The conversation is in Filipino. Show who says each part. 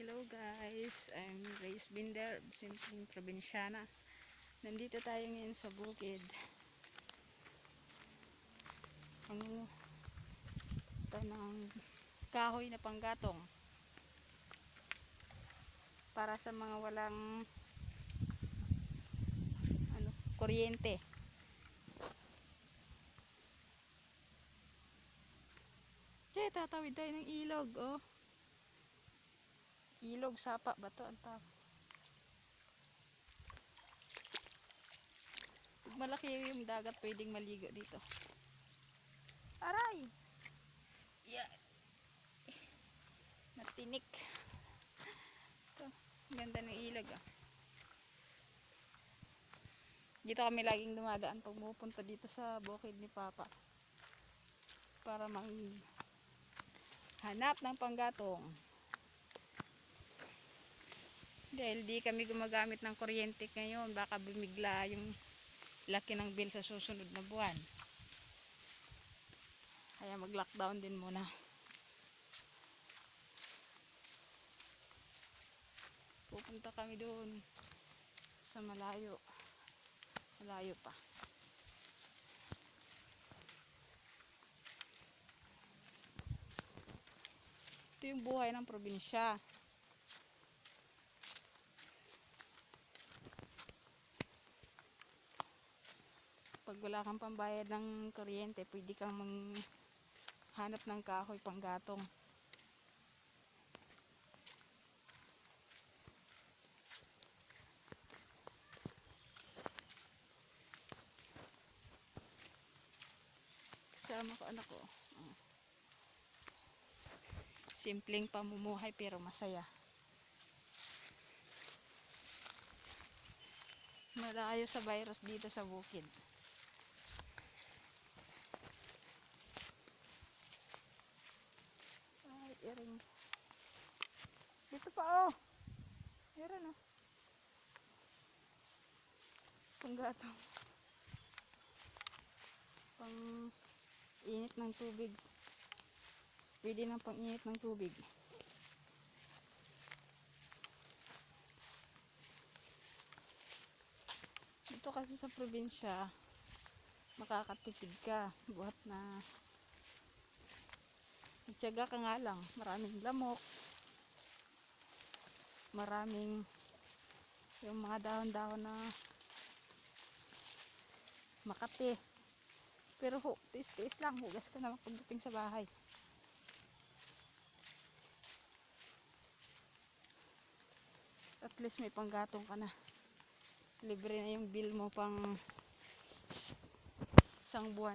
Speaker 1: Hello guys, I'm Grace Binder, simpleng probinsyana. Nandito tayo ngayon sa bukid. Ang ito ng kahoy na panggatong para sa mga walang kuryente. Diyan, tatawid tayo ng ilog, oh. Ilog, sapa ba ito? Ang tawag. Pag malaki yung dagat, pwedeng maligo dito. Aray! Yeah. Matinik. Ito, ganda ng ilog, ah. Dito kami laging dumadaan pag pupunta dito sa bukid ni Papa. Para hanap ng panggatong. Dahil di kami gumagamit ng kuryente ngayon, baka bumigla yung laki ng bill sa susunod na buwan. Kaya mag-lockdown din muna. Pupunta kami doon sa malayo. Malayo pa. Ito yung buhay ng probinsya. Pag wala kang pambayad ng kuryente, pwede kang hanap ng kahoy panggatong. Kasama ko anak ko. Simpleng pamumuhay pero masaya. Malayo sa virus dito sa bukid. Ay, iring. Dito pa, oh. Meron, oh. Panggatong. Pang init ng tubig. Pwede ng pang init ng tubig. Dito kasi sa probinsya, makakatipid ka. Buhat na ityaga ka nga lang. Maraming lamok. Maraming yung mga dahon-dahon na makati. Pero tiis-tiis lang. Hugas ka naman pagdating sa bahay. At least may panggatong ka na. Libre na yung bill mo pang isang buwan.